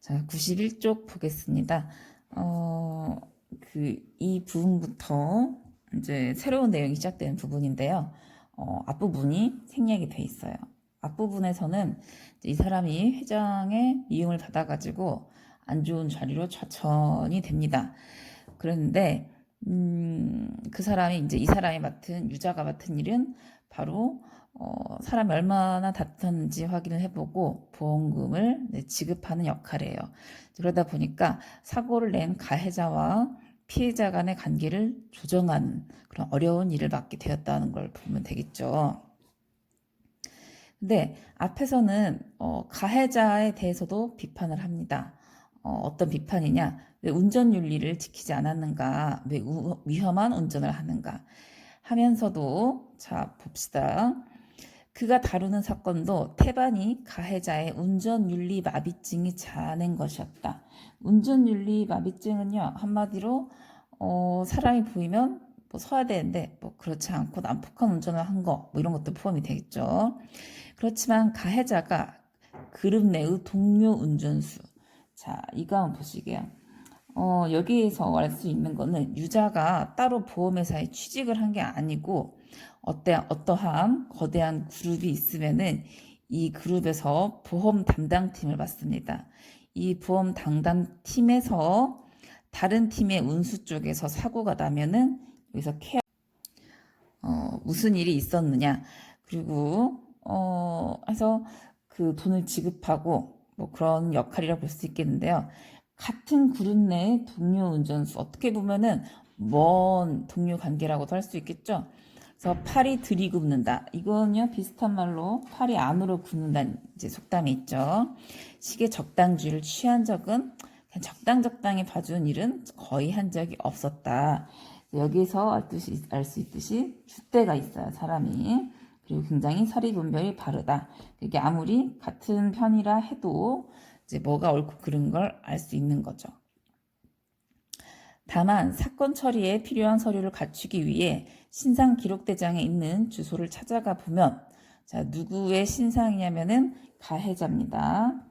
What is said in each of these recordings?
자, 91쪽 보겠습니다. 이 부분부터 이제 새로운 내용이 시작되는 부분인데요. 앞부분이 생략이 돼 있어요. 앞부분에서는 이 사람이 회장의 이용을 받아가지고 안 좋은 자리로 좌천이 됩니다. 그런데 그 사람이 이제 이 사람이 맡은 유자가 맡은 일은 바로 사람이 얼마나 다퉜는지 확인을 해보고 보험금을 지급하는 역할이에요. 그러다 보니까 사고를 낸 가해자와 피해자 간의 관계를 조정하는 그런 어려운 일을 맡게 되었다는 걸 보면 되겠죠. 근데 앞에서는 가해자에 대해서도 비판을 합니다. 어떤 비판이냐? 왜 운전윤리를 지키지 않았는가? 왜 위험한 운전을 하는가? 하면서도 자 봅시다. 그가 다루는 사건도 태반이 가해자의 운전윤리 마비증이 자아낸 것이었다. 운전윤리 마비증은요, 한마디로 사람이 보이면 뭐 서야 되는데 뭐 그렇지 않고 난폭한 운전을 한 거 뭐 이런 것도 포함이 되겠죠. 그렇지만 가해자가 그룹 내의 동료 운전수. 자, 이거 한번 보시게요. 여기에서 알 수 있는 거는 유자가 따로 보험회사에 취직을 한 게 아니고 어떠한 거대한 그룹이 있으면은 이 그룹에서 보험 담당팀을 맡습니다. 이 보험 담당팀에서 다른 팀의 운수 쪽에서 사고가 나면은 여기서 무슨 일이 있었느냐, 그리고 해서 그 돈을 지급하고 뭐 그런 역할이라 볼 수 있겠는데요. 같은 그룹 내의 동료 운전수, 어떻게 보면은 먼 동료 관계라고도 할 수 있겠죠. 그래서 팔이 들이굽는다. 이건요, 비슷한 말로 팔이 안으로 굽는다는 이제 속담이 있죠. 시계 적당주의를 취한 적은 그냥 적당히 봐준 일은 거의 한 적이 없었다. 여기서 알 수 있듯이 줏대가 있어요, 사람이. 그리고 굉장히 사리분별이 바르다. 이게 아무리 같은 편이라 해도 이제 뭐가 옳고 그른 걸 알 수 있는 거죠. 다만 사건 처리에 필요한 서류를 갖추기 위해 신상 기록대장에 있는 주소를 찾아가 보면, 자, 누구의 신상이냐면은 가해자입니다.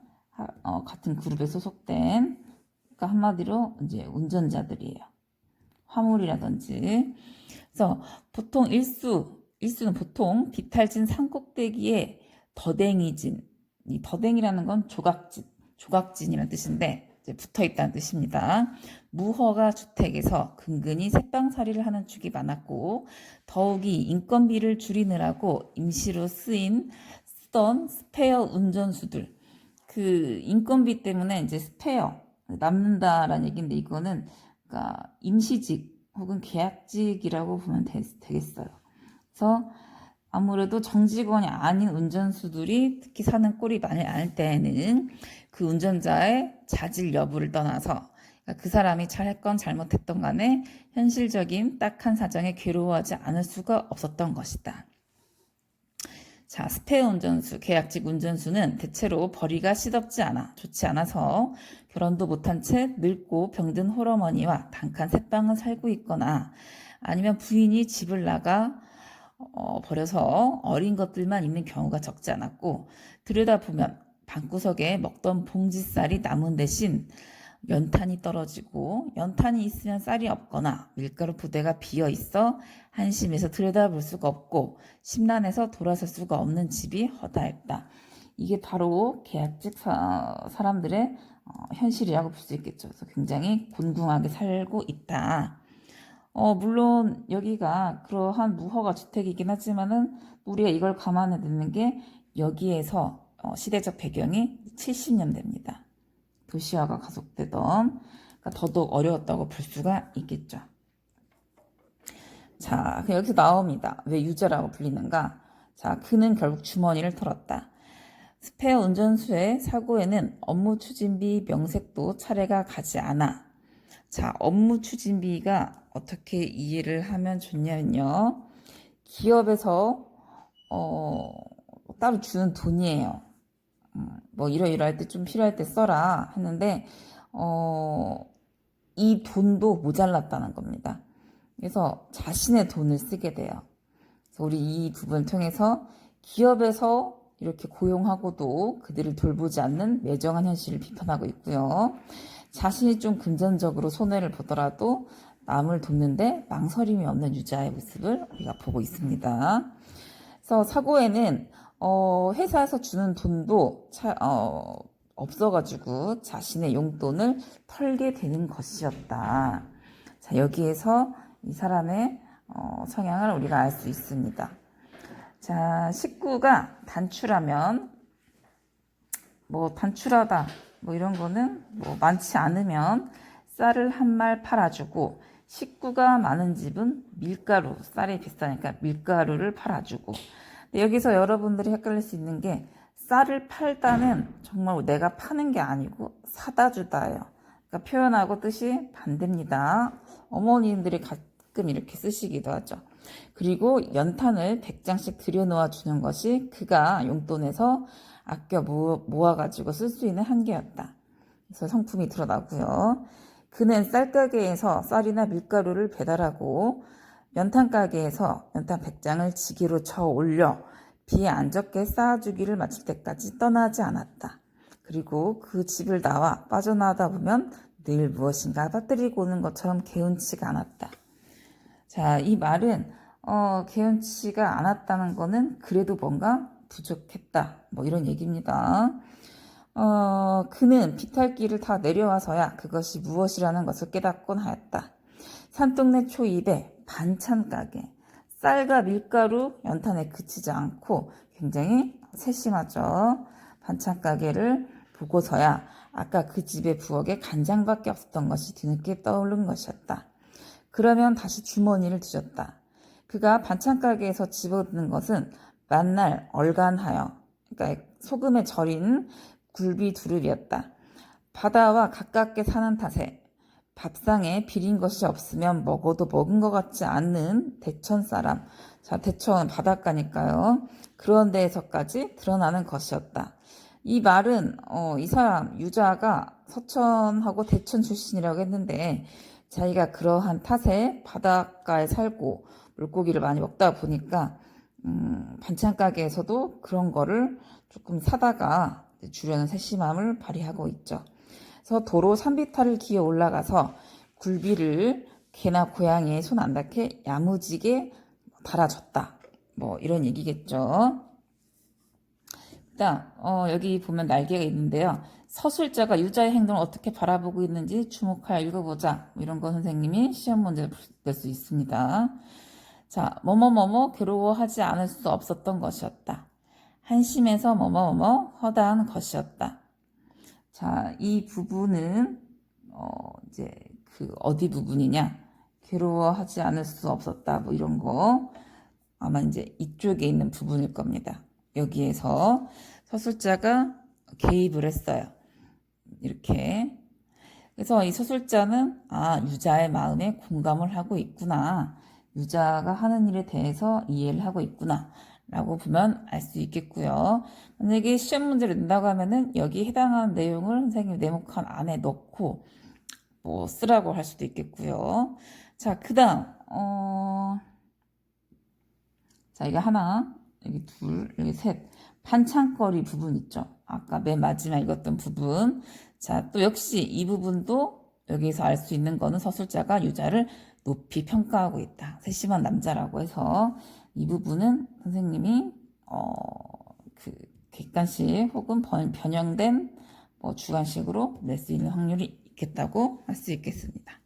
같은 그룹에 소속된, 그러니까 한마디로 이제 운전자들이에요. 화물이라든지. 그래서 보통 일수는 보통 비탈진 산꼭대기에 더댕이진, 이 더댕이라는 건 조각진이라는 뜻인데 이제 붙어 있다는 뜻입니다. 무허가 주택에서 근근히 새빵살이를 하는 축이 많았고, 더욱이 인건비를 줄이느라고 임시로 쓰던 스페어 운전수들, 그 인건비 때문에 이제 스페어 남는다라는 얘기인데, 이거는 그러니까 임시직 혹은 계약직이라고 보면 되겠어요. 그래서 아무래도 정직원이 아닌 운전수들이 특히 사는 꼴이 많이 날 때에는 그 운전자의 자질 여부를 떠나서 그 사람이 잘했건 잘못했던 간에 현실적인 딱한 사정에 괴로워하지 않을 수가 없었던 것이다. 자, 스페어 운전수, 계약직 운전수는 대체로 벌이가 시덥지 않아, 좋지 않아서 결혼도 못한 채 늙고 병든 홀어머니와 단칸 새방을 살고 있거나, 아니면 부인이 집을 나가 버려서 어린 것들만 있는 경우가 적지 않았고, 들여다보면 방구석에 먹던 봉지쌀이 남은 대신 연탄이 떨어지고, 연탄이 있으면 쌀이 없거나 밀가루 부대가 비어 있어 한심해서 들여다볼 수가 없고 심란해서 돌아설 수가 없는 집이 허다했다. 이게 바로 계약직 사람들의 현실이라고 볼 수 있겠죠. 그래서 굉장히 곤궁하게 살고 있다. 물론 여기가 그러한 무허가 주택이긴 하지만은 우리가 이걸 감안해 듣는 게, 여기에서 시대적 배경이 70년대입니다. 도시화가 가속되던, 그러니까 더더욱 어려웠다고 볼 수가 있겠죠. 자, 여기서 나옵니다. 왜 유자라고 불리는가? 자, 그는 결국 주머니를 털었다. 스페어 운전수의 사고에는 업무 추진비 명색도 차례가 가지 않아. 자, 업무 추진비가 어떻게 이해를 하면 좋냐면요, 기업에서 따로 주는 돈이에요. 뭐 이러이러할 때 좀 필요할 때 써라 했는데 이 돈도 모자랐다는 겁니다. 그래서 자신의 돈을 쓰게 돼요. 그래서 우리 이 부분을 통해서 기업에서 이렇게 고용하고도 그들을 돌보지 않는 매정한 현실을 비판하고 있고요. 자신이 좀 금전적으로 손해를 보더라도 남을 돕는데 망설임이 없는 유자의 모습을 우리가 보고 있습니다. 그래서 사고에는 회사에서 주는 돈도 없어가지고 자신의 용돈을 털게 되는 것이었다. 자, 여기에서 이 사람의 성향을 우리가 알 수 있습니다. 자, 식구가 단출하면 단출하다 이런 거는 많지 않으면 쌀을 한 말 팔아주고, 식구가 많은 집은 밀가루, 쌀이 비싸니까 밀가루를 팔아주고. 근데 여기서 여러분들이 헷갈릴 수 있는 게, 쌀을 팔다는 정말 내가 파는 게 아니고 사다 주다예요. 그러니까 표현하고 뜻이 반대입니다. 어머님들이 가끔 이렇게 쓰시기도 하죠. 그리고 연탄을 100장씩 들여놓아 주는 것이 그가 용돈에서 아껴 모아가지고 쓸 수 있는 한계였다. 그래서 성품이 드러나고요. 그는 쌀가게에서 쌀이나 밀가루를 배달하고 연탄가게에서 연탄 100장을 지게로 쳐 올려 비에 안 젖게 쌓아주기를 마칠 때까지 떠나지 않았다. 그리고 그 집을 나와 빠져나가다 보면 늘 무엇인가 빠뜨리고 오는 것처럼 개운치가 않았다. 자, 이 말은 개운치가 않았다는 거는 그래도 뭔가 부족했다. 이런 얘기입니다. 그는 비탈길을 다 내려와서야 그것이 무엇이라는 것을 깨닫곤 하였다. 산동네 초입에 반찬가게, 쌀과 밀가루, 연탄에 그치지 않고 굉장히 세심하죠. 반찬가게를 보고서야 아까 그 집의 부엌에 간장밖에 없었던 것이 뒤늦게 떠오른 것이었다. 그러면 다시 주머니를 뒤졌다. 그가 반찬가게에서 집어드는 것은 만날 얼간하여, 그러니까 소금에 절인 굴비 두릅이었다. 바다와 가깝게 사는 탓에 밥상에 비린 것이 없으면 먹어도 먹은 것 같지 않는 대천 사람. 자, 대천 바닷가니까요. 그런 데에서까지 드러나는 것이었다. 이 말은 이 사람 유자가 서천하고 대천 출신이라고 했는데, 자기가 그러한 탓에 바닷가에 살고 물고기를 많이 먹다 보니까 반찬 가게에서도 그런 거를 조금 사다가 주려는 세심함을 발휘하고 있죠. 그래서 도로 산비탈을 기어 올라가서 굴비를 개나 고양이의 손 안 닿게 야무지게 달아줬다. 이런 얘기겠죠. 일단 여기 보면 날개가 있는데요. 서술자가 유자의 행동을 어떻게 바라보고 있는지 주목하여 읽어보자. 이런 거 선생님이 시험 문제를 낼 수 있습니다. 자, 뭐뭐뭐뭐 괴로워하지 않을 수 없었던 것이었다. 한심해서 뭐뭐뭐뭐 허다한 것이었다. 자, 이 부분은 이제 그 어디 부분이냐? 괴로워하지 않을 수 없었다. 이런 거 아마 이제 이쪽에 있는 부분일 겁니다. 여기에서 서술자가 개입을 했어요. 이렇게. 그래서 이 서술자는 유자의 마음에 공감을 하고 있구나. 유자가 하는 일에 대해서 이해를 하고 있구나. 라고 보면 알 수 있겠고요. 만약에 시험 문제를 낸다고 하면은 여기 해당하는 내용을 선생님 네모칸 안에 넣고 쓰라고 할 수도 있겠고요. 자, 그 다음, 자, 이게 하나, 여기 둘, 여기 셋. 반찬거리 부분 있죠. 아까 맨 마지막 읽었던 부분. 자, 또 역시 이 부분도 여기서 알 수 있는 거는 서술자가 유자를 높이 평가하고 있다. 세심한 남자라고 해서 이 부분은 선생님이 그 객관식 혹은 변형된 주관식으로 낼 수 있는 확률이 있겠다고 할 수 있겠습니다.